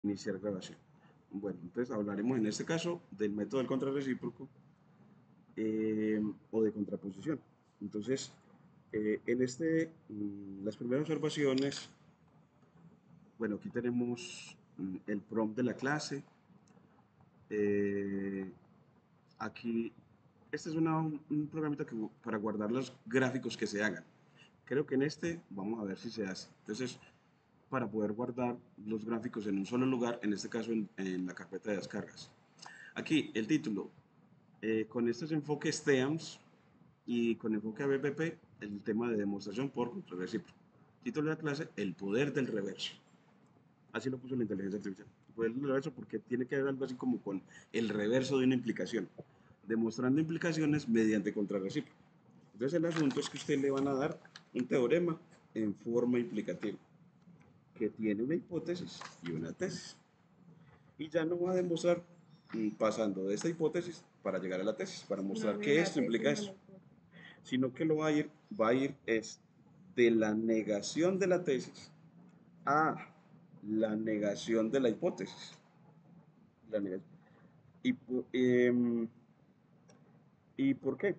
Iniciar grabación. Bueno, entonces hablaremos en este caso del método del contrarrecíproco o de contraposición. Entonces, las primeras observaciones, bueno, aquí tenemos el prompt de la clase. Eh, aquí, este es un programita para guardar los gráficos que se hagan. Creo que en este vamos a ver si se hace. Entonces, para poder guardar los gráficos en un solo lugar, en este caso en la carpeta de descargas. Aquí el título, con estos enfoques TEAMS y con enfoque ABPP, el tema de demostración por contrarrecíproco. Título de la clase, el poder del reverso. Así lo puso la inteligencia artificial. El poder del reverso porque tiene que ver algo así como con el reverso de una implicación, demostrando implicaciones mediante contrarrecíproco. Entonces el asunto es que usted le van a dar un teorema en forma implicativa, que tiene una hipótesis y una tesis. Y ya no va a demostrar pasando de esta hipótesis para llegar a la tesis, para mostrar que esto implica eso, sino que va a ir es de la negación de la tesis a la negación de la hipótesis. La negación. ¿Y, ¿Y por qué?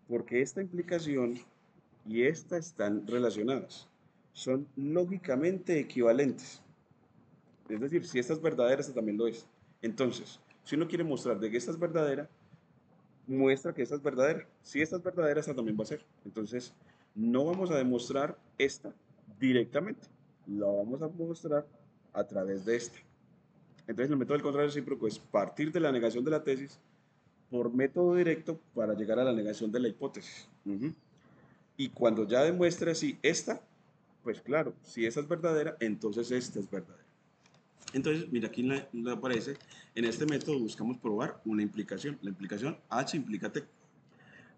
Porque esta implicación y esta están relacionadas, son lógicamente equivalentes. Es decir, si esta es verdadera, esta también lo es. Entonces, si uno quiere mostrar de que esta es verdadera, muestra que esta es verdadera. Si esta es verdadera, esta también va a ser. Entonces, no vamos a demostrar esta directamente. La vamos a mostrar a través de esta. Entonces, el método del contrarrecíproco es partir de la negación de la tesis por método directo para llegar a la negación de la hipótesis. Y cuando ya demuestre así esta, pues claro, si esta es verdadera, entonces esta es verdadera. Entonces, mira, aquí aparece, en este método buscamos probar una implicación. La implicación H implica T,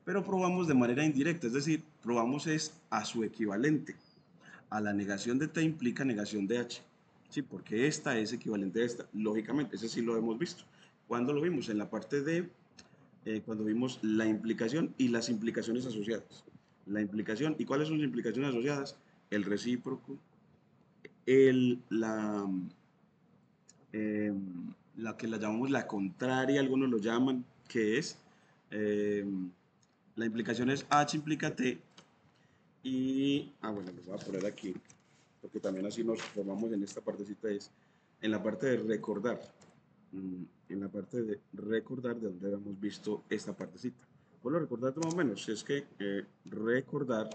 pero probamos de manera indirecta, es decir, probamos es a su equivalente. A la negación de T implica negación de H, ¿sí? Porque esta es equivalente a esta, lógicamente, ese sí lo hemos visto. ¿Cuándo lo vimos? En la parte de, cuando vimos la implicación y las implicaciones asociadas. La implicación, ¿y cuáles son las implicaciones asociadas? El recíproco, el, eh, la que la llamamos la contraria, algunos lo llaman, que es, eh, la implicación es H implica T y, bueno, lo voy a poner aquí, porque también así nos formamos en esta partecita, es en la parte de recordar, en la parte de recordar de donde habíamos visto esta partecita. Bueno, recordar más o menos, es que recordar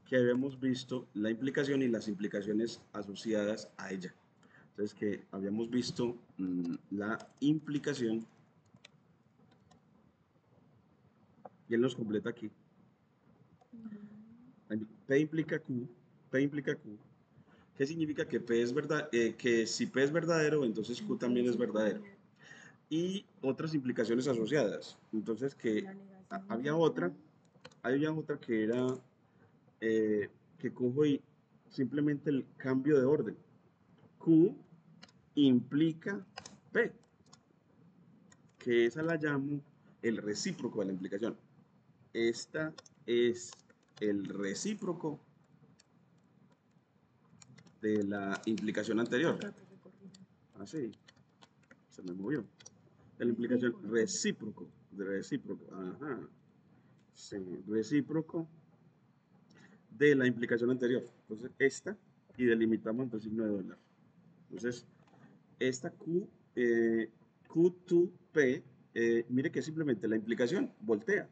que habíamos visto la implicación y las implicaciones asociadas a ella. Entonces, que habíamos visto la implicación, y él nos completa aquí. P implica Q, P implica Q. ¿Qué significa que P es verdad? Que si P es verdadero, entonces Q también es verdadero. Y otras implicaciones asociadas. Entonces, que había otra que era que cojo y simplemente el cambio de orden. Q implica P, que esa la llamo el recíproco de la implicación. Esta es el recíproco de la implicación anterior. Así, se me movió. De la implicación recíproco, de recíproco, ajá. Sí, recíproco de la implicación anterior. Entonces, esta, y delimitamos entre signo de dólar. Entonces, esta Q, Q2P, mire que simplemente la implicación voltea.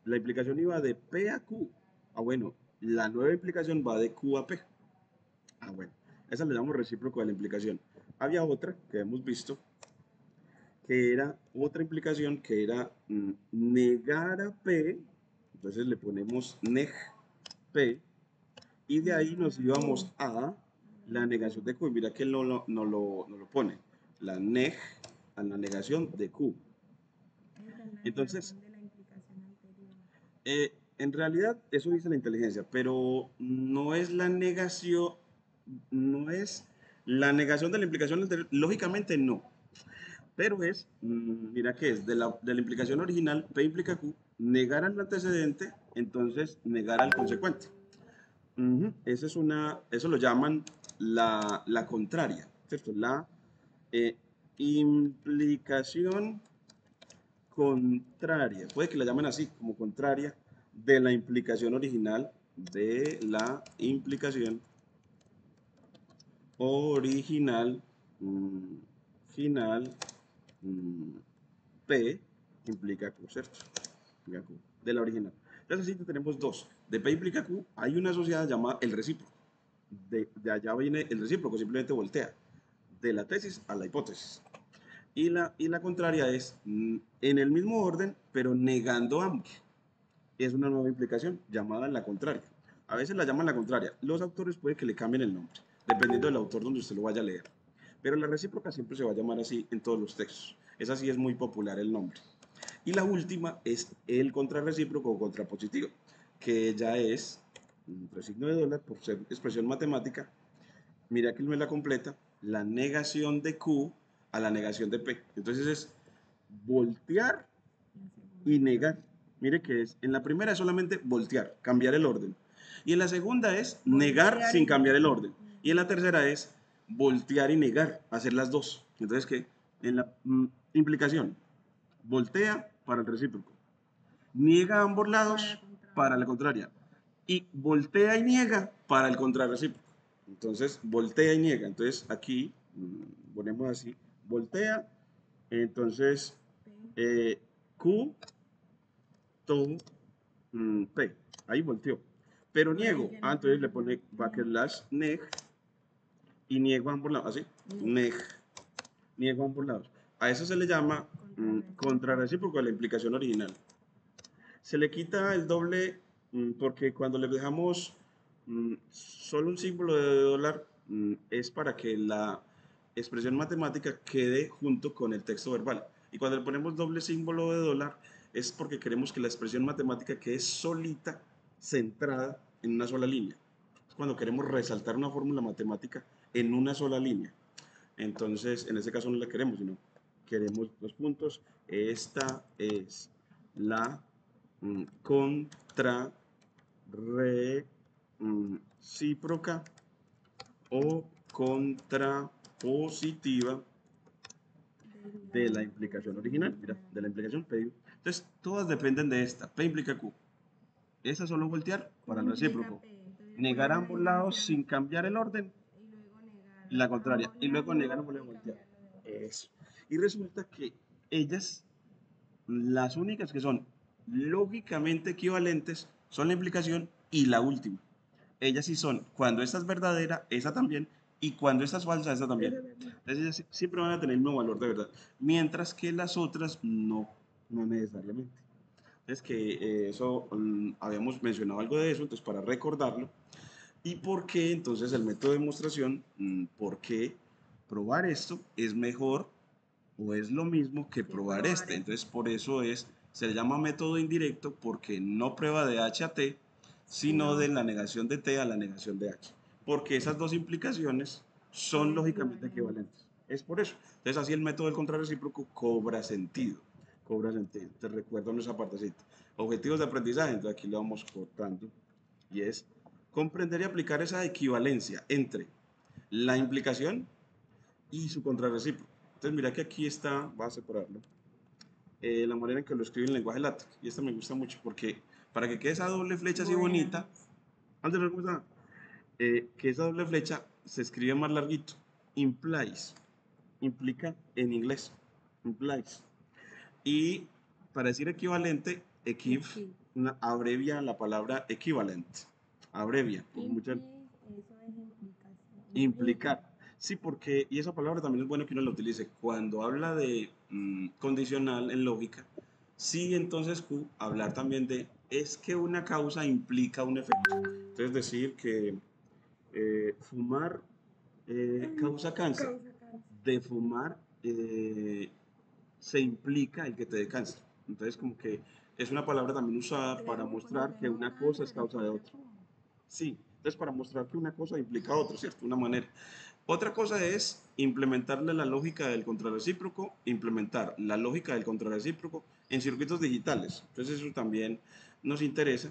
La implicación iba de P a Q. Bueno, la nueva implicación va de Q a P. Bueno, esa le damos recíproco de la implicación. Había otra que hemos visto, que era otra implicación, que era negar a P, entonces le ponemos neg P, y de ahí nos íbamos a la negación de Q. Mira que él no lo pone, la neg a la negación de Q. Entonces, en realidad eso dice la inteligencia, pero no es la negación, no es la negación de la implicación anterior, lógicamente no, pero es, mira que es de la implicación original, P implica Q, negar al antecedente, entonces negar al consecuente. Eso lo llaman la contraria, ¿cierto? La eh, implicación contraria. Puede que la llamen así, como contraria de la implicación original, de la implicación original, final, mm, P implica Q, ¿cierto? Implica Q, de la original. Entonces, así tenemos dos. De P implica Q, hay una asociada llamada el recíproco. De allá viene el recíproco, simplemente voltea. De la tesis a la hipótesis. Y la contraria es en el mismo orden, pero negando ambos. Es una nueva implicación llamada la contraria. A veces la llaman la contraria. Los autores puede que le cambien el nombre, dependiendo del autor donde usted lo vaya a leer. Pero la recíproca siempre se va a llamar así en todos los textos. Esa sí es muy popular el nombre. Y la última es el contrarrecíproco o contrapositivo, que ya es entre signo de dólar por ser expresión matemática. Mira que no es la completa, la negación de Q a la negación de P. Entonces es voltear y negar. Mire que es, en la primera es solamente voltear, cambiar el orden. Y en la segunda es negar sin cambiar el orden. Y en la tercera es voltear y negar, hacer las dos. Entonces, ¿qué? En la implicación, voltea para el recíproco, niega a ambos lados para la contraria, y voltea y niega para el contrarrecíproco. Entonces, voltea y niega. Entonces, aquí ponemos así, voltea, entonces, Q, to, P. Ahí volteó. Pero niego. Entonces le pone backslash neg y niego a ambos lados. Así, neg. Niego a ambos lados. A eso se le llama contrarrecíproco de la implicación original. Se le quita el doble porque cuando le dejamos solo un símbolo de dólar es para que la expresión matemática quede junto con el texto verbal. Y cuando le ponemos doble símbolo de dólar es porque queremos que la expresión matemática quede solita, centrada en una sola línea. Es cuando queremos resaltar una fórmula matemática en una sola línea. Entonces, en este caso no la queremos, sino queremos dos puntos. Esta es la contrarrecíproca o contrapositiva de la implicación original, mira, de la implicación P. Entonces, todas dependen de esta. P implica Q. Esa solo voltear para el recíproco. Negar ambos lados sin cambiar el orden. La contraria. Y luego negar ambos lados voltear. Eso. Y resulta que ellas, las únicas que son lógicamente equivalentes, son la implicación y la última. Ellas sí son, cuando esta es verdadera, esa también, y cuando esta es falsa, esa también. Entonces ellas siempre van a tener el mismo valor de verdad, mientras que las otras no, no necesariamente. Es que eso, habíamos mencionado algo de eso, entonces para recordarlo, y por qué entonces el método de demostración, por qué probar esto es mejor o es lo mismo que probar este. Entonces por eso se le llama método indirecto porque no prueba de H a T, sino de la negación de T a la negación de H. Porque esas dos implicaciones son lógicamente equivalentes. Es por eso. Entonces así el método del contrarrecíproco cobra sentido. Cobra sentido. Te recuerdo en esa partecita. Objetivos de aprendizaje, entonces aquí lo vamos cortando. Y es comprender y aplicar esa equivalencia entre la implicación y su contrarrecíproco. Entonces mira que aquí está, voy a separarlo, la manera en que lo escribe en lenguaje LaTeX. Y esta me gusta mucho porque para que quede esa doble flecha así bonita, antes de ver cómo está, que esa doble flecha se escribe más larguito. Implies, implica en inglés, implies. Y para decir equivalente, equiv, abrevia la palabra equivalent. Abrevia. Muchas, implicar. Sí, porque, y esa palabra también es bueno que uno la utilice. Cuando habla de condicional en lógica, sí, entonces Q, hablar también de, es que una causa implica un efecto. Entonces decir que fumar causa cáncer. De fumar se implica el que te dé cáncer. Entonces como que es una palabra también usada para mostrar que una cosa es causa de otra. Sí, entonces para mostrar que una cosa implica otra, ¿cierto? Una manera. Otra cosa es implementarle la lógica del contrarrecíproco, implementar la lógica del contrarrecíproco en circuitos digitales. Entonces eso también nos interesa.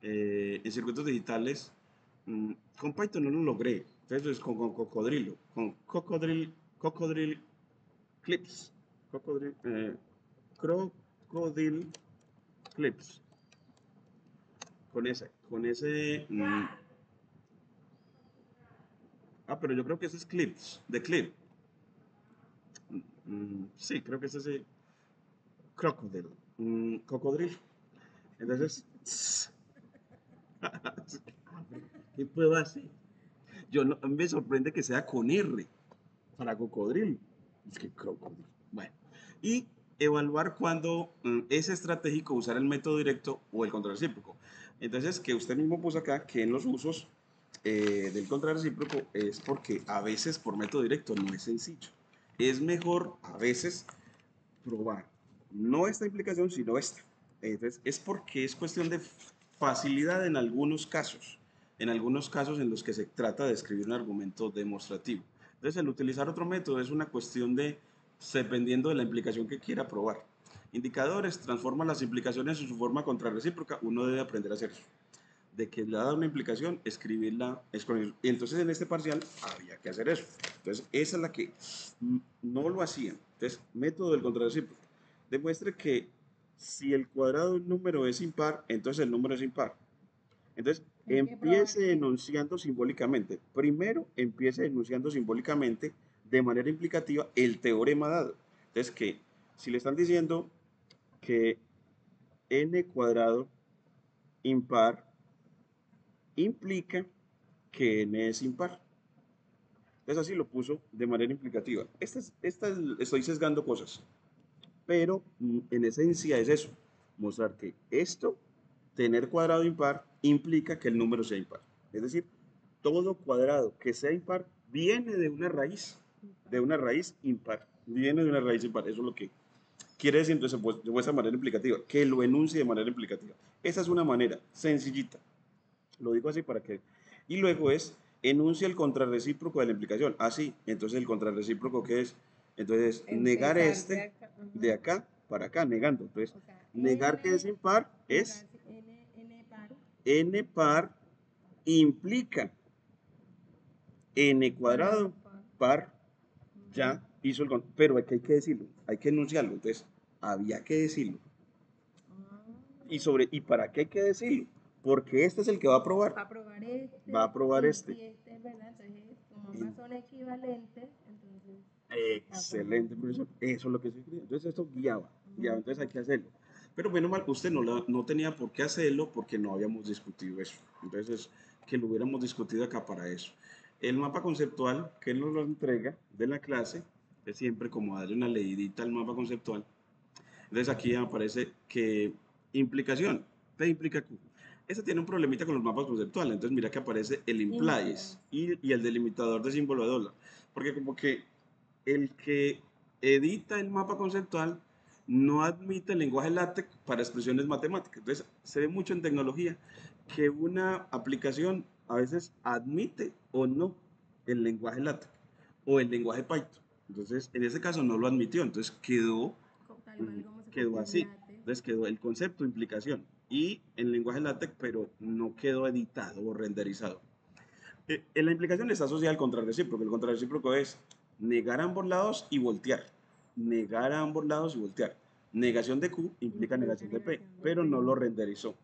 En circuitos digitales Con Python no lo logré. Entonces, con cocodrilo, con cocodril clips, cocodril, crocodile clips, pero yo creo que ese es clips, de clip. Sí, creo que es ese crocodile, cocodrilo. Entonces, ¿qué puedo hacer? Yo no, me sorprende que sea con R para cocodrilo. Es que crocodilo. Bueno, y evaluar cuándo es estratégico usar el método directo o el contrarrecíproco. Entonces, que usted mismo puso acá que en los usos del contrarrecíproco es porque a veces por método directo no es sencillo. Es mejor a veces probar no esta implicación, sino esta. Entonces, es porque es cuestión de facilidad en algunos casos en los que se trata de escribir un argumento demostrativo. Entonces, el utilizar otro método es una cuestión de, dependiendo de la implicación que quiera probar. Indicadores transforman las implicaciones en su forma contrarrecíproca. Uno debe aprender a hacer eso. De que le ha dado una implicación, escribirla. Y entonces en este parcial había que hacer eso. Entonces, esa es la que no lo hacían. Entonces, método del contrarrecíproco. Demuestre que si el cuadrado de un número es impar, entonces el número es impar. Entonces, empiece enunciando simbólicamente. Primero, empiece enunciando simbólicamente de manera implicativa el teorema dado. Entonces, que si le están diciendo que n cuadrado impar implica que n es impar. Entonces así lo puso de manera implicativa. Estoy sesgando cosas, pero en esencia es eso, mostrar que esto, tener cuadrado impar, implica que el número sea impar. Es decir, todo cuadrado que sea impar viene de una raíz impar, viene de una raíz impar. Eso es lo que quiere decir entonces de esa manera implicativa, que lo enuncie de manera implicativa. Esa es una manera sencillita. Lo digo así para que... Y luego es, enuncia el contrarrecíproco de la implicación. Así, entonces el contrarrecíproco ¿qué es? Entonces, negar este de acá para acá, negando. Entonces, negar que es impar es n par implica n cuadrado par, ya hizo pero hay que decirlo, hay que enunciarlo. Entonces, había que decirlo. ¿Y para qué hay que decirlo? Porque este es el que va a probar. Va a probar este. Y este es verdad, entonces como ambas son equivalentes, entonces... Excelente, profesor. Eso es lo que se quería. Entonces esto guiaba. Entonces hay que hacerlo. Pero menos mal, usted no tenía por qué hacerlo porque no habíamos discutido eso. Entonces, que lo hubiéramos discutido acá para eso. El mapa conceptual que nos lo entrega de la clase es siempre como darle una leidita al mapa conceptual. Entonces aquí aparece que implicación, P implica Q. Este tiene un problemita con los mapas conceptuales, entonces mira que aparece el implies y el delimitador de símbolo de dólar. Porque como que el que edita el mapa conceptual no admite el lenguaje LaTeX para expresiones matemáticas. Entonces se ve mucho en tecnología que una aplicación a veces admite o no el lenguaje LaTeX o el lenguaje Python. Entonces en ese caso no lo admitió, entonces quedó así. Entonces quedó el concepto, implicación y el lenguaje LaTeX, pero no quedó editado o renderizado. En la implicación está asociada al contrarrecíproco. El contrarrecíproco es negar a ambos lados y voltear. Negar a ambos lados y voltear. Negación de Q implica negación de P, pero no lo renderizó.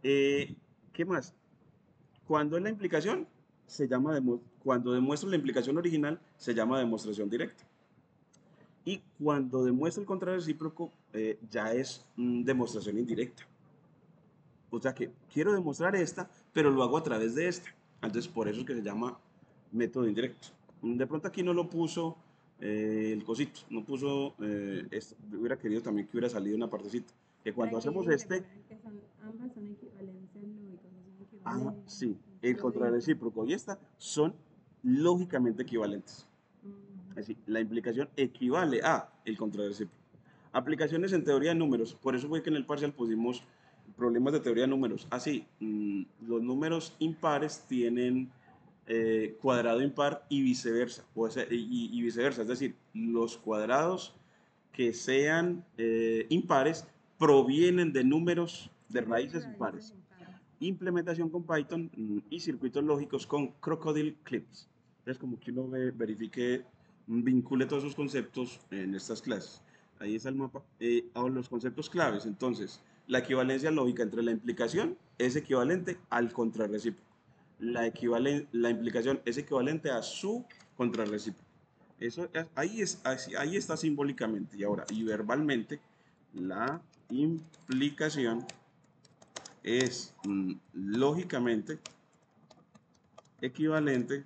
¿Qué más? Cuando es la implicación, cuando demuestra la implicación original, se llama demostración directa. Y cuando demuestra el contrarrecíproco, ya es demostración indirecta. O sea que quiero demostrar esta, pero lo hago a través de esta. Entonces, por eso es que se llama método indirecto. De pronto aquí no lo puso el cosito, no puso, hubiera querido también que hubiera salido una partecita. Que cuando hacemos este, ambas son equivalencias lógicas, son equivalentes. sí, el contrarrecíproco y esta son lógicamente equivalentes. Es decir, la implicación equivale a el contrarrecíproco. Aplicaciones en teoría de números. Por eso fue que en el parcial pusimos problemas de teoría de números. Así, los números impares tienen cuadrado impar y viceversa. Y viceversa. Es decir, los cuadrados que sean impares provienen de números de raíces impares. implementación con Python y circuitos lógicos con Crocodile Clips. Entonces, como que uno verifique, vincule todos esos conceptos en estas clases. Ahí está el mapa. Ahora los conceptos claves. Entonces, la equivalencia lógica entre la implicación es equivalente al contrarrecíproco. La implicación es equivalente a su contrarrecíproco. Eso, ahí está simbólicamente. Y ahora, y verbalmente, la implicación es lógicamente equivalente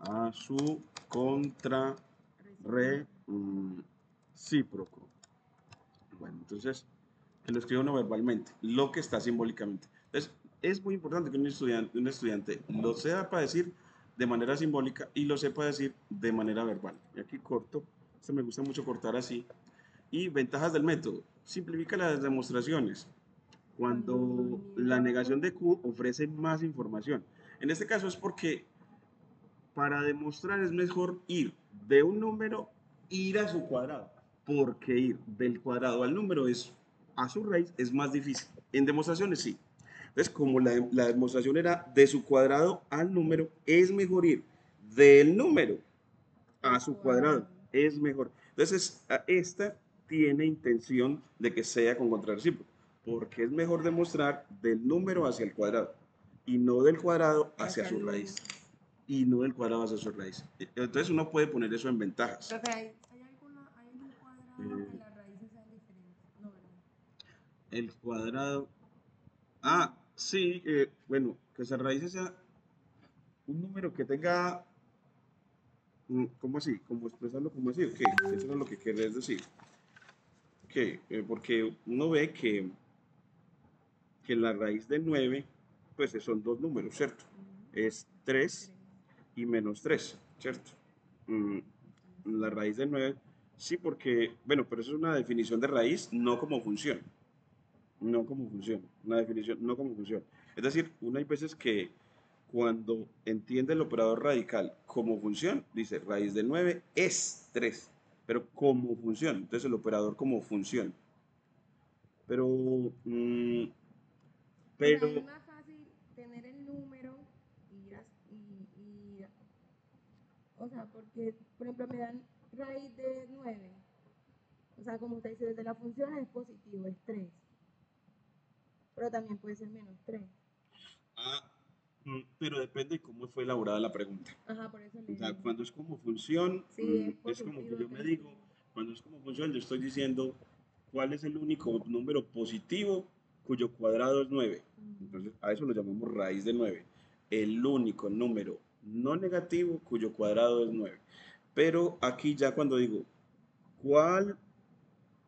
a su contrarrecíproco. Bueno, entonces, que lo escribo no verbalmente, lo que está simbólicamente. Entonces, es muy importante que un estudiante lo sepa decir de manera simbólica y lo sepa decir de manera verbal. Y aquí corto, esto me gusta mucho cortar así. Y ventajas del método. Simplifica las demostraciones cuando la negación de Q ofrece más información. En este caso es porque para demostrar es mejor ir de un número, ir a su cuadrado, porque ir del cuadrado al número a su raíz es más difícil. En demostraciones sí. Entonces, como la demostración era de su cuadrado al número, es mejor ir del número a su cuadrado. Es mejor. Entonces, esta tiene intención de que sea con contrarrecíproco, porque es mejor demostrar del número hacia el cuadrado y no del cuadrado hacia su raíz. Y no del cuadrado hacia su raíz. Entonces uno puede poner eso en ventajas. ¿Hay algún cuadrado que las raíces sean diferentes? No, ¿verdad? El cuadrado. Sí, bueno, que esa raíz sea un número que tenga. ¿Cómo así? ¿Cómo expresarlo? ¿Cómo decir? ¿Qué? Eso no es lo que querés decir. ¿Qué? Porque uno ve que la raíz de 9, pues son dos números, ¿cierto? Es 3 y menos 3, ¿cierto? Mm, la raíz de 9, sí, porque, bueno, pero eso es una definición de raíz, no como función. No como función, una definición, no como función. Es decir, una hay veces que cuando entiende el operador radical como función, dice raíz de 9 es 3, pero como función, entonces el operador como función. Pero, O sea, pero, es más fácil tener el número y o sea, porque, por ejemplo, me dan raíz de 9. O sea, como usted dice, desde la función es positivo, es 3. Pero también puede ser menos 3. ah, pero depende de cómo fue elaborada la pregunta. Ajá, por eso le O sea, digo. cuando es como función, Sí, es es como que positivo yo me 3. digo, cuando es como función, yo estoy diciendo cuál es el único número positivo cuyo cuadrado es 9. Entonces, a eso lo llamamos raíz de 9. El único número no negativo cuyo cuadrado es 9. Pero aquí ya cuando digo, ¿cuál,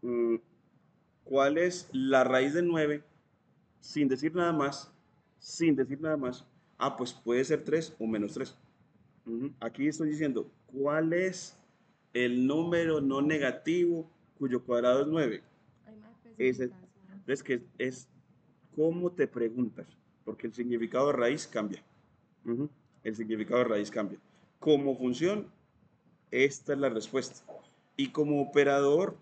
mm, ¿cuál es la raíz de 9? Sin decir nada más, sin decir nada más, pues puede ser 3 o menos 3. Aquí estoy diciendo, ¿cuál es el número no negativo cuyo cuadrado es 9? Hay más Ese, especificación. es que es cómo te preguntas, porque el significado de raíz cambia. El significado de raíz cambia. Como función, esta es la respuesta. Y como operador,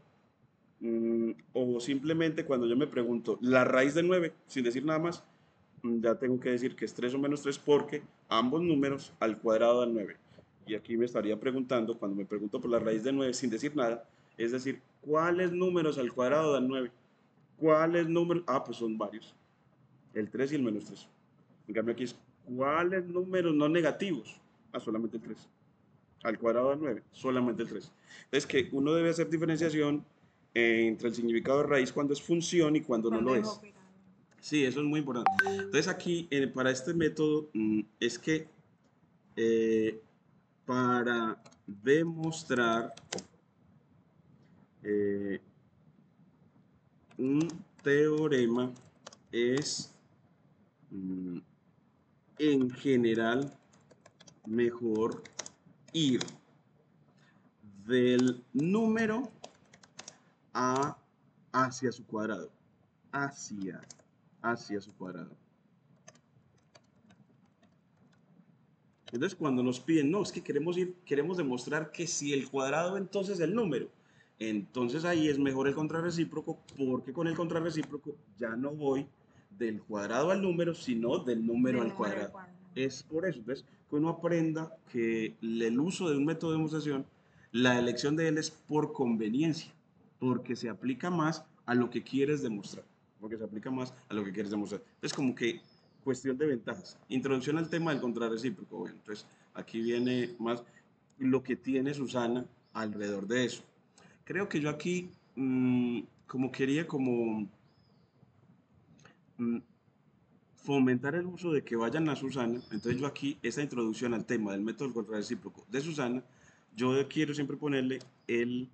o simplemente cuando yo me pregunto la raíz de 9, sin decir nada más, ya tengo que decir que es 3 o menos 3 porque ambos números al cuadrado dan 9. Y aquí me estaría preguntando, cuando me pregunto por la raíz de 9 sin decir nada, es decir, ¿cuáles números al cuadrado dan 9? ¿Cuáles números? Pues son varios. El 3 y el menos 3. En cambio aquí es, ¿cuáles números no negativos? Solamente el 3. Al cuadrado dan 9, solamente el 3. Entonces que uno debe hacer diferenciación entre el significado de raíz cuando es función y cuando no lo es. Sí, eso es muy importante. Entonces aquí, para este método, es que para demostrar eh, un teorema es mm, en general mejor ir del número a hacia su cuadrado, hacia su cuadrado. Entonces, cuando nos piden, no, es que queremos demostrar que si el cuadrado, entonces el número. Entonces ahí es mejor el contrarrecíproco, porque con el contrarrecíproco ya no voy del cuadrado al número, sino del número Del al número al cuadrado. cuadrado. Es por eso, entonces, que uno aprenda que el uso de un método de demostración, la elección de él es por conveniencia, porque se aplica más a lo que quieres demostrar, porque se aplica más a lo que quieres demostrar. Es como que cuestión de ventajas. Introducción al tema del contrarrecíproco. Bueno, entonces aquí viene más lo que tiene Susana alrededor de eso. Creo que yo aquí, como quería como mm, fomentar el uso de que vayan a Susana, entonces yo aquí, esta introducción al tema del método del contrarrecíproco de Susana, yo quiero siempre ponerle el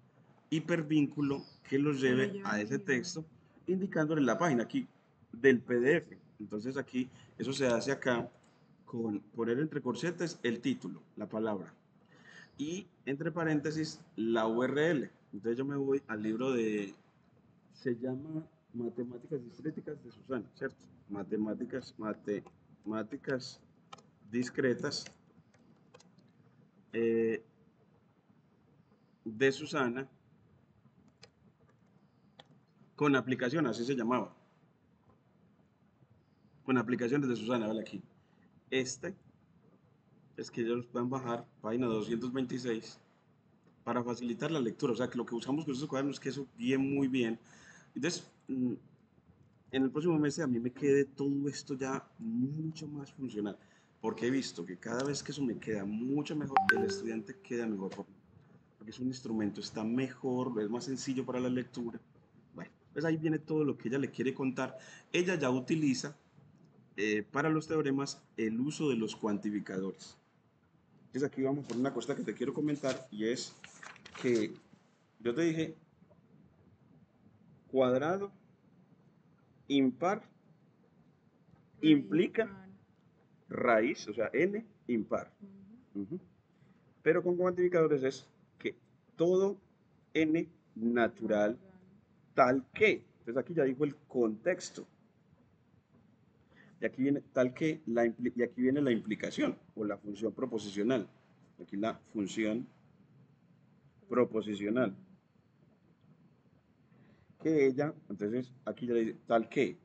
hipervínculo que los Que lo lleve lleva a al ese libro. texto, indicándole la página aquí del PDF. Entonces aquí, eso se hace acá con poner entre corchetes el título, la palabra, y entre paréntesis la URL. Entonces yo me voy al libro de, se llama Matemáticas Discretas de Susana, ¿cierto? Matemáticas discretas eh, de Susana con aplicación, así se llamaba. Con aplicaciones de Susana, vale aquí. Este es que ellos van a bajar, página 226, para facilitar la lectura. O sea, que lo que buscamos con esos cuadernos es que eso bien, muy bien. Entonces, en el próximo mes a mí me quede todo esto ya mucho más funcional, porque he visto que cada vez que eso me queda mucho mejor, el estudiante queda mejor, porque es un instrumento, está mejor, es más sencillo para la lectura. Bueno, pues ahí viene todo lo que ella le quiere contar. Ella ya utiliza para los teoremas el uso de los cuantificadores. Entonces aquí vamos por una cosa que te quiero comentar y es que yo te dije cuadrado impar implica raíz, o sea, n impar. Pero con cuantificadores es que todo n natural tal que. Entonces aquí ya dijo el contexto. Y aquí viene tal que y aquí viene la implicación o la función proposicional. Aquí la función proposicional. Que ella, entonces aquí ya le dice tal que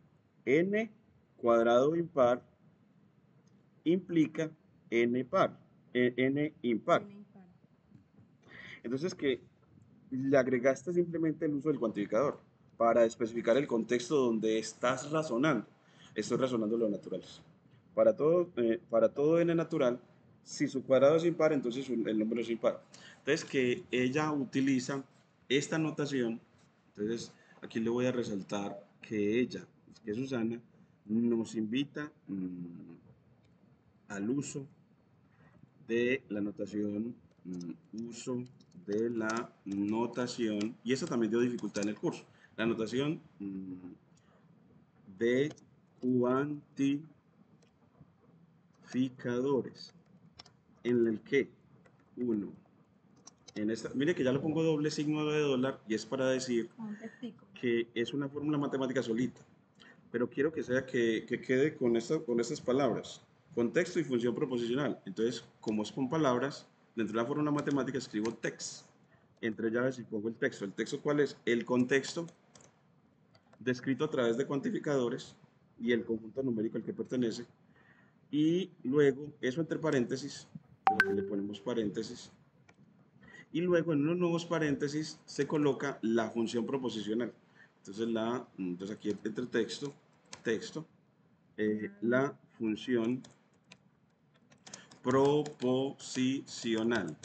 n cuadrado impar implica n par, n impar. Entonces que le agregaste simplemente el uso del cuantificador para especificar el contexto donde estás razonando. Estoy razonando los naturales. Para todo n natural, si su cuadrado es impar, entonces el número es impar. Entonces que ella utiliza esta notación, entonces aquí le voy a resaltar que ella, que Susana, nos invita al uso de la notación, uso de la notación, y eso también dio dificultad en el curso, la notación de cuantificadores, en el que uno, en esta, mire que ya le pongo doble signo de dólar y es para decir que es una fórmula matemática solita, pero quiero que sea que quede con estas palabras, contexto y función proposicional. Entonces, como es con palabras, dentro de la fórmula matemática escribo text, entre llaves y pongo el texto. ¿El texto cuál es? El contexto descrito a través de cuantificadores y el conjunto numérico al que pertenece. Y luego, eso entre paréntesis, le ponemos paréntesis, y luego en unos nuevos paréntesis se coloca la función proposicional. Entonces aquí entre texto, la función proposicional.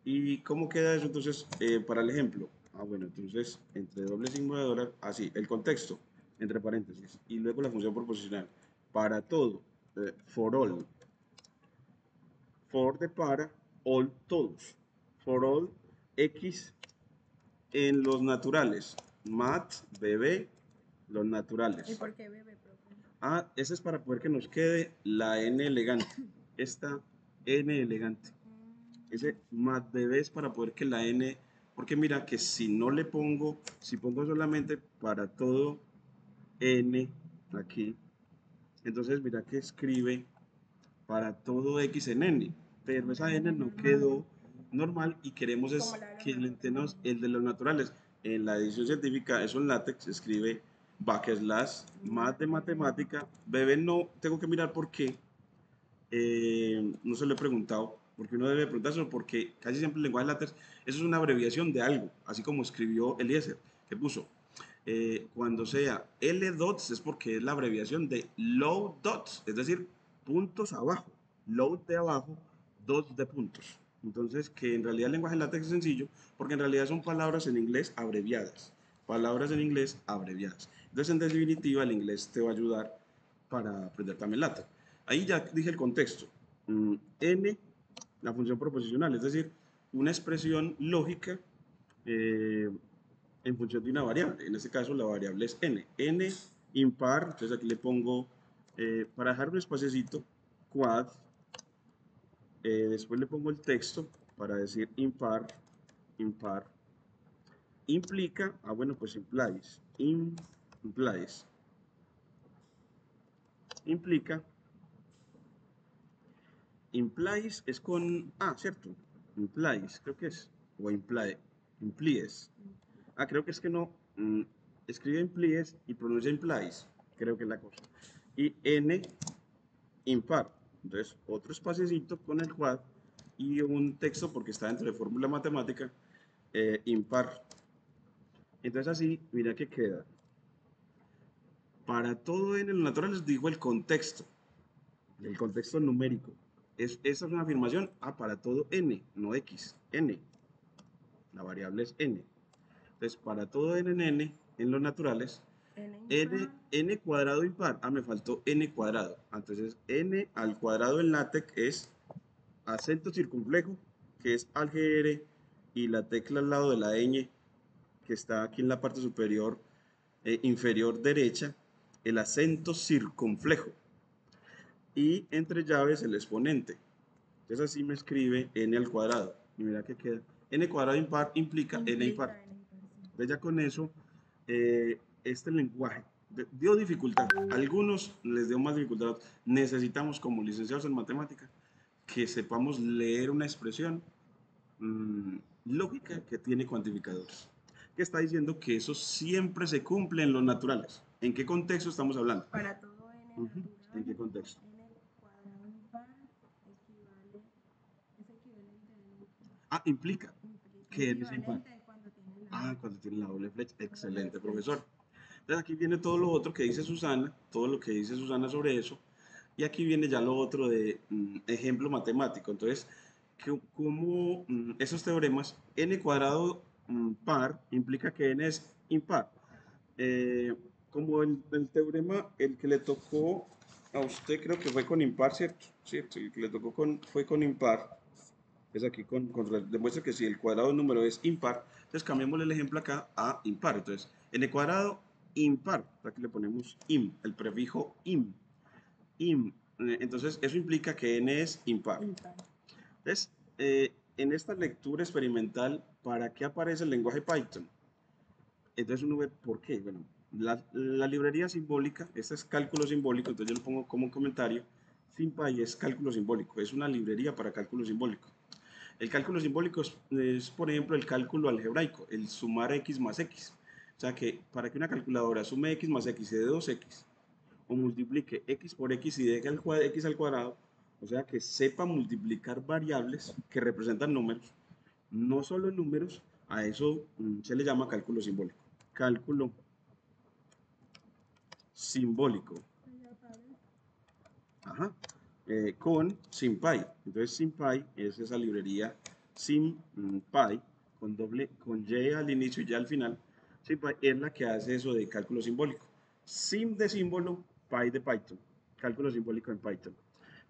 ¿Y cómo queda eso entonces para el ejemplo? Bueno, entonces entre doble signo de dólar, así, el contexto, entre paréntesis, y luego la función proposicional. Para todo, for all, for de para, all todos, for all x en los naturales, mat, bebé, los naturales. ¿Y por qué bebé, profe? Ese es para poder que nos quede la n elegante, esta n elegante. Ese mat bebé es para poder que la n, porque mira que si no le pongo, si pongo solamente para todo n aquí, entonces mira que escribe para todo x en n, pero esa n no quedó normal y queremos es que el de los naturales. En la edición científica, eso en látex, escribe backslash más de matemática. Bebé, no tengo que mirar por qué. No se lo he preguntado, porque uno debe preguntárselo, porque casi siempre el lenguaje látex, eso es una abreviación de algo, así como escribió Eliezer, que puso, cuando sea L dots es porque es la abreviación de low dots, es decir, puntos abajo, low de abajo, dots de puntos. Entonces, que en realidad el lenguaje látex es sencillo, porque en realidad son palabras en inglés abreviadas, palabras en inglés abreviadas. Entonces, en definitiva, el inglés te va a ayudar para aprender también látex. Ahí ya dije el contexto. N, la función proposicional, es decir, una expresión lógica en función de una variable. En este caso, la variable es n. N impar, entonces aquí le pongo, para dejar un espaciecito, quad, después le pongo el texto para decir impar, impar, implica, bueno, pues implies, implica. Implies es con cierto. Implies, creo que es. O implies. Creo que es que no. Escribe implies y pronuncia implies. Creo que es la cosa. Y N, impar. Entonces, otro espaciecito con el quad y un texto porque está dentro de fórmula matemática, impar. Entonces así, mira que queda. Para todo en el natural les digo el contexto numérico. Esa es una afirmación para todo n, no x, n. La variable es n. Entonces, para todo n en n, en los naturales, n cuadrado impar. Me faltó n cuadrado. Entonces, n al cuadrado en LaTeX es acento circunflejo, que es AlGR, y la tecla al lado de la ñ, que está aquí en la parte superior, inferior derecha, el acento circunflejo. Y entre llaves el exponente. Entonces así me escribe n al cuadrado. Y mira que queda. N cuadrado impar implica n impar. Entonces ya con eso, este lenguaje dio dificultad. A algunos les dio más dificultad. Necesitamos, como licenciados en matemática, que sepamos leer una expresión lógica que tiene cuantificadores. Que está diciendo que eso siempre se cumple en los naturales. ¿En qué contexto estamos hablando? Para todo n natural, ¿En qué contexto? n cuadrado impar equivale, es equivalente Implica que n es impar. equivalente cuando tiene la Cuando tiene la doble flecha. Excelente, profesor. Entonces aquí viene todo lo otro que dice Susana, todo lo que dice Susana sobre eso. Y aquí viene ya lo otro de ejemplo matemático. Entonces, como esos teoremas, n cuadrado par implica que n es impar. Como el teorema, el que le tocó a usted creo que fue con impar, ¿cierto? ¿Cierto? El que le tocó fue con impar. Es aquí demuestra que si el cuadrado del número es impar, entonces cambiamos el ejemplo acá a impar. Entonces, n cuadrado impar, aquí le ponemos im, el prefijo im. Entonces, eso implica que n es impar. Entonces, en esta lectura experimental, ¿para qué aparece el lenguaje Python? Entonces uno ve por qué. Bueno, la librería simbólica, este es cálculo simbólico, entonces yo lo pongo como un comentario. SymPy es cálculo simbólico, es una librería para cálculo simbólico. El cálculo simbólico es, por ejemplo, el cálculo algebraico, el sumar x más x. O sea que para que una calculadora sume x más x y de 2x, o multiplique x por x y deje x al cuadrado, o sea que sepa multiplicar variables que representan números, no solo números, a eso se le llama cálculo simbólico. Cálculo simbólico. Con SymPy. Entonces SymPy es esa librería SymPy con Y al inicio y Y al final. SymPy es la que hace eso de cálculo simbólico. Sim de símbolo, Py de Python. Cálculo simbólico en Python.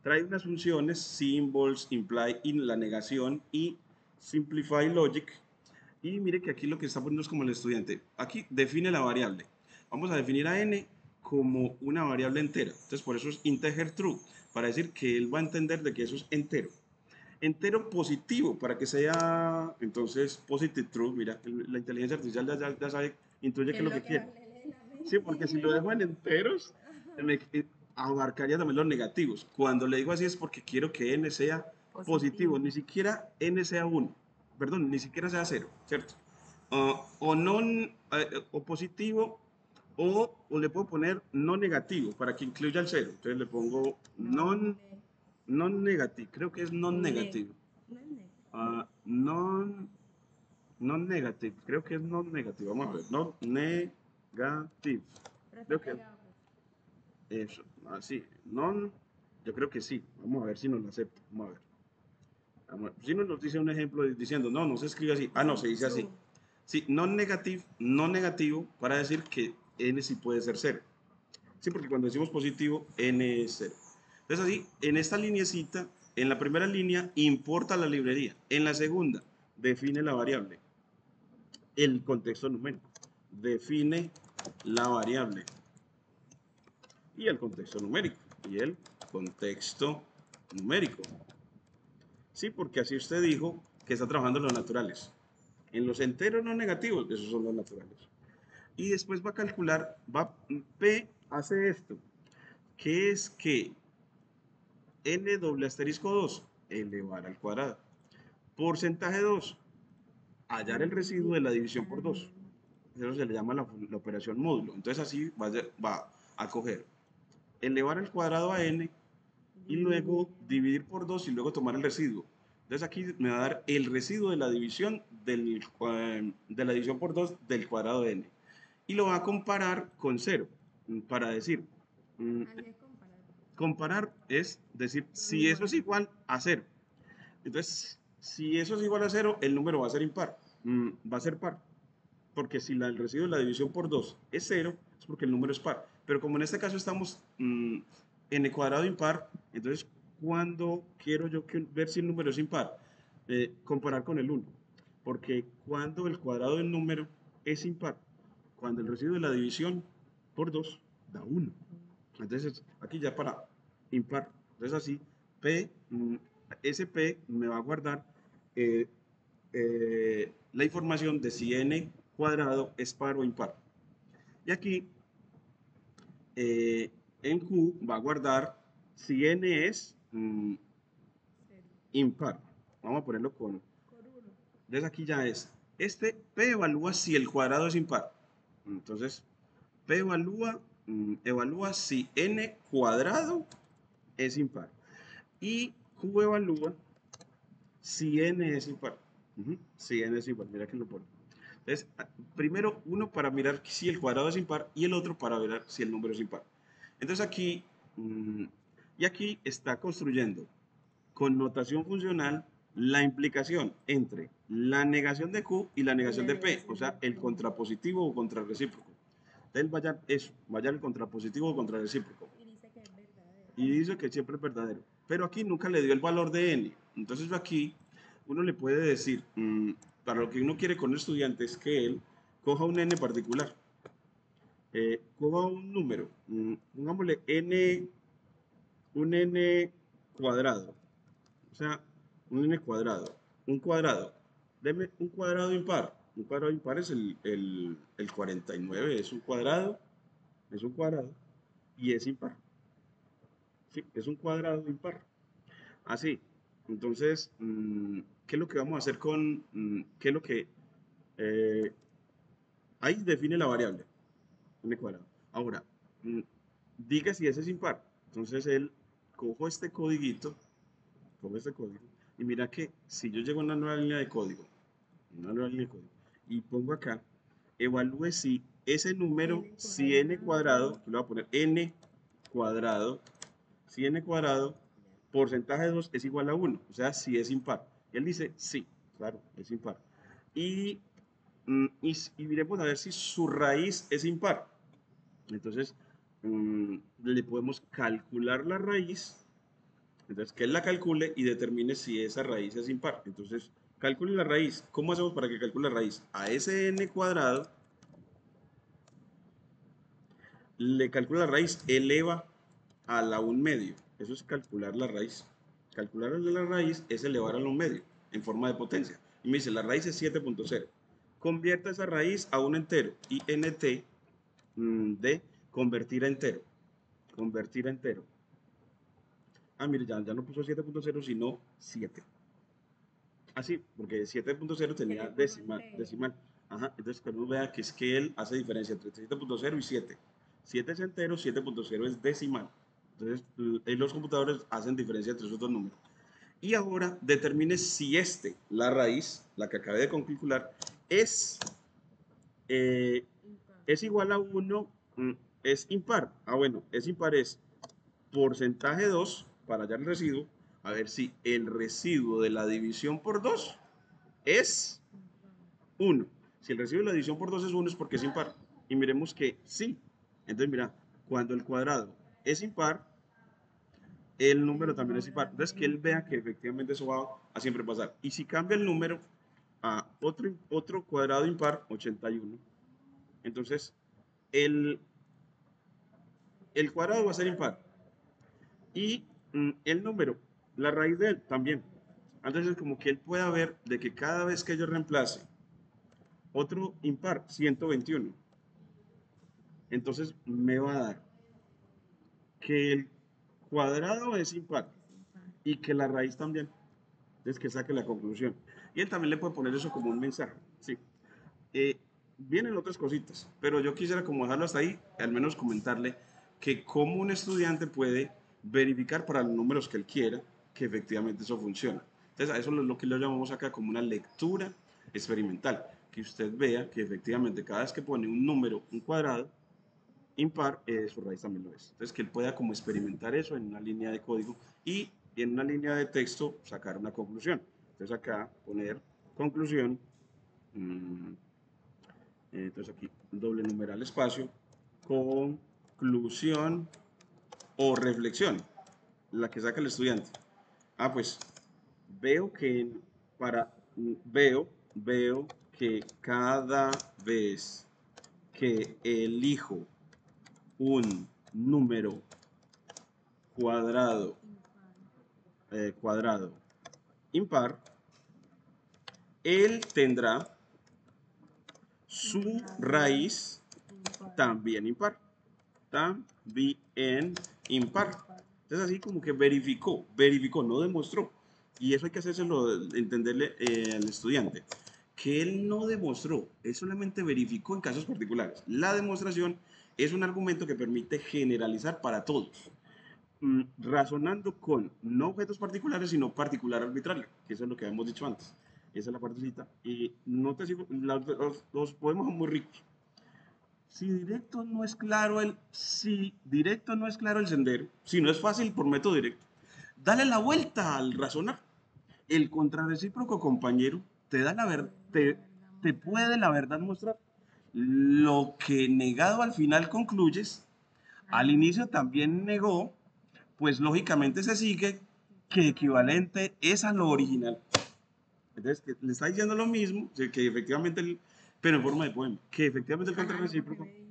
Trae unas funciones, symbols, imply, in la negación y simplify logic. Y mire que aquí lo que está poniendo es como el estudiante. Aquí define la variable. Vamos a definir a n como una variable entera. Entonces por eso es integer true, para decir que él va a entender de que eso es entero. Entero positivo, para que sea entonces positive true. Mira, la inteligencia artificial ya sabe, intuye qué es lo que quiere. Sí, porque si lo dejo en enteros, abarcaría también los negativos. Cuando le digo así es porque quiero que n sea positivo, ni siquiera n sea 1, perdón, ni siquiera sea 0, ¿cierto? O positivo O le puedo poner no negativo para que incluya el cero. Entonces le pongo No, non negativo. Creo que es non ne, negativo. no es ne. Non negative. Creo que es non negativo. Vamos a ver. Non negative. Pero está Creo que pegado, pues. eso. Así. Non. Yo creo que sí. Vamos a ver si nos lo acepta. Vamos a ver. Si nos dice un ejemplo diciendo, no, no se escribe así. Ah, no, se dice así. True. Sí, non negative, no negativo, para decir que n sí puede ser cero. Sí, porque cuando decimos positivo, n es cero. Entonces así, en esta lineecita, en la primera línea, importa la librería. En la segunda, define la variable. El contexto numérico. Define la variable. Y el contexto numérico. Y el contexto numérico. Sí, porque así usted dijo que está trabajando en los naturales. En los enteros no negativos, esos son los naturales. Y después va a calcular, P hace esto, que es que n doble asterisco 2 elevar al cuadrado. Porcentaje 2, hallar el residuo de la división por 2. Eso se le llama la operación módulo. Entonces así va a coger, elevar al cuadrado a n y luego dividir por 2 y luego tomar el residuo. Entonces aquí me va a dar el residuo de la división, de la división por 2 del cuadrado de n. Y lo va a comparar con 0 para decir, Ahí es comparar. comparar es decir Dos si eso es iguales. igual a 0. Entonces, si eso es igual a 0, el número va a ser impar, va a ser par. Porque si el residuo de la división por 2 es 0, es porque el número es par. Pero como en este caso estamos en el cuadrado impar, entonces, ¿cuándo quiero yo ver si el número es impar? Comparar con el 1. Porque cuando el cuadrado del número es impar, cuando el residuo de la división por 2 da 1. Entonces, aquí ya para impar. Entonces, así, ese P me va a guardar eh, la información de si n cuadrado es par o impar. Y aquí en Q va a guardar si n es Cero. impar. Vamos a ponerlo con... Con uno. Entonces aquí ya es, este P evalúa si el cuadrado es impar. Entonces, P evalúa si n cuadrado es impar. Y Q evalúa si n es impar. Si n es impar, mira que lo pone. Entonces, primero uno para mirar si el cuadrado es impar y el otro para ver si el número es impar. Entonces aquí, y aquí está construyendo con notación funcional la implicación entre la negación de Q y la Y negación la de P, o negación de sea, el P. contrapositivo o contrarrecíproco. Entonces vaya eso, vaya el contrapositivo o contrarrecíproco. Y dice que es verdadero. Y dice que siempre es verdadero. Pero aquí nunca le dio el valor de n. Entonces aquí uno le puede decir, para lo que uno quiere con el estudiante es que él coja un n particular, coja un número, pongámosle n, un n cuadrado, o sea, un n cuadrado, un cuadrado, deme un cuadrado impar. Un cuadrado impar es el 49, es un cuadrado y es impar. Sí, es un cuadrado impar. Así. Entonces, ¿qué es lo que vamos a hacer qué es lo que, eh, ahí define la variable, n cuadrado. Ahora, mm, diga si ese es impar. Entonces, él cojo este código, y mira que si yo llego a una nueva línea de código, y pongo acá, evalúe si ese número, N si n cuadrado. cuadrado, que le voy a poner n cuadrado, si n cuadrado, porcentaje de 2 es igual a 1, o sea, si es impar. Y él dice, sí, claro, es impar. Y, y miremos a ver si su raíz es impar. Entonces, le podemos calcular la raíz. Entonces, que él la calcule y determine si esa raíz es impar. Entonces, calcule la raíz. ¿Cómo hacemos para que calcule la raíz? A ese n cuadrado le calcula la raíz, eleva a la 1 medio. Eso es calcular la raíz. Calcular la raíz es elevar a la 1 medio en forma de potencia. Y me dice, la raíz es 7.0. Convierta esa raíz a un entero. Y nt de convertir a entero. Convertir a entero. Ah, mire, ya no puso 7.0, sino 7. Así, porque 7.0 Que tenía le puso decimal, entero. decimal. Ajá, entonces cuando uno vea que es que él hace diferencia entre 7.0 y 7. 7 es entero, 7.0 es decimal. Entonces, los computadores hacen diferencia entre esos dos números. Y ahora determine si la raíz, la que acabé de calcular, es, eh, Impar. es igual a uno, es impar. Ah, bueno, es impar es porcentaje 2 para hallar el residuo. A ver si el residuo de la división por 2 es Impar. 1. Si el residuo de la división por 2 es 1 es porque es impar. Y miremos que sí. Entonces, mira, cuando el cuadrado es impar, el número El también es impar. número Entonces, también que es él vea que impar. efectivamente eso va a siempre pasar. Y si cambia el número a otro cuadrado impar, 81, entonces el, el cuadrado va a ser impar. Y el número, la raíz de él también. Entonces, como que él pueda ver de que cada vez que yo reemplace otro impar, 121, entonces me va a dar que el cuadrado es impar Es impar. y que la raíz también. Entonces, que saque la conclusión. Y él también le puede poner eso como un mensaje. Sí. Eh, Vienen otras cositas, pero yo quisiera como dejarlo hasta ahí, al menos comentarle que como un estudiante puede verificar para los números que él quiera que efectivamente eso funciona. Entonces, a eso es lo que lo llamamos acá como una lectura experimental, que usted vea que efectivamente cada vez que pone un número, un cuadrado, impar, su raíz también lo es. Entonces, que él pueda como experimentar eso en una línea de código y en una línea de texto sacar una conclusión. Entonces, acá poner conclusión, mmm, entonces aquí doble numeral espacio, conclusión o reflexión, la que saca el estudiante. Ah, pues veo que para, veo que cada vez que elijo un número cuadrado, Impar. cuadrado impar, él tendrá Su su raíz raíz impar. también impar. También impar. Impar. Entonces así como que verificó, no demostró. Y eso hay que hacérselo, entenderle al estudiante. Que él no demostró, él solamente verificó en casos particulares. La demostración es un argumento que permite generalizar para todos, razonando con no objetos particulares, sino particular arbitrario, que eso es lo que habíamos dicho antes. Esa es la partecita. Y no te sigo, los podemos son muy ricos. Si directo no es claro el sendero, si no es fácil por método directo, dale la vuelta al razonar. El contrarrecíproco compañero te da la verdad, Puede la verdad te mostrar. puede la verdad mostrar. Lo que negado al final concluyes, Al al inicio inicio también también. negó, pues lógicamente se sigue Que que equivalente. equivalente es a lo original. Entonces, que le está diciendo lo mismo, que efectivamente, pero en forma de poema, que efectivamente el Ajá, ¿por qué contrarrecíproco me dijo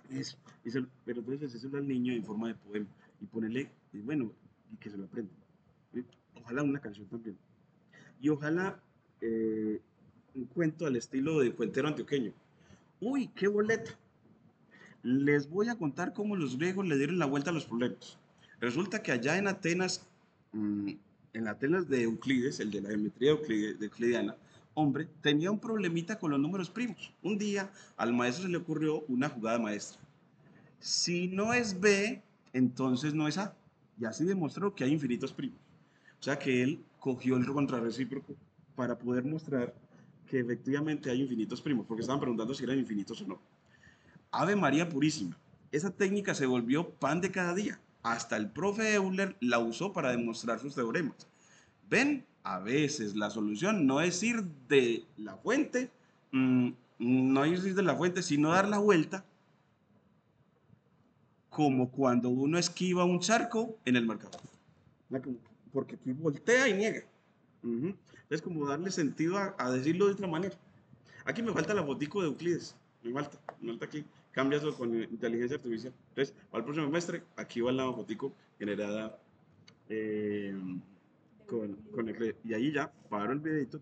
esto? eso, pero entonces eso al niño en forma de poema y ponerle, y bueno, y que se lo aprenda. ¿Sí? Ojalá una canción también. Y ojalá eh, un cuento al estilo de Cuentero Antioqueño. Uy, qué boleta. Les voy a contar cómo los griegos le dieron la vuelta a los problemas. Resulta que allá en Atenas, mm, en Atenas de Euclides, el de la geometría euclidiana, hombre, tenía un problemita con los números primos. Un día al maestro se le ocurrió una jugada maestra. Si no es B, entonces no es A. Y así demostró que hay infinitos primos. O sea que él cogió el contrarrecíproco para poder mostrar que efectivamente hay infinitos primos, porque estaban preguntando si eran infinitos o no. Ave María Purísima. Esa técnica se volvió pan de cada día. Hasta el profe Euler la usó para demostrar sus teoremas. ¿Ven? A veces la solución no es ir de la fuente, mmm, no es ir de la fuente, sino dar la vuelta como cuando uno esquiva un charco en el mercado. Porque aquí voltea y niega. Es como darle sentido a decirlo de otra manera. Aquí me falta la fotico de Euclides. Me falta aquí. Cambia eso con inteligencia artificial. Entonces, para el próximo semestre, aquí va la fotico generada eh, De con Euclides. Euclides. Y ahí ya paro el videito.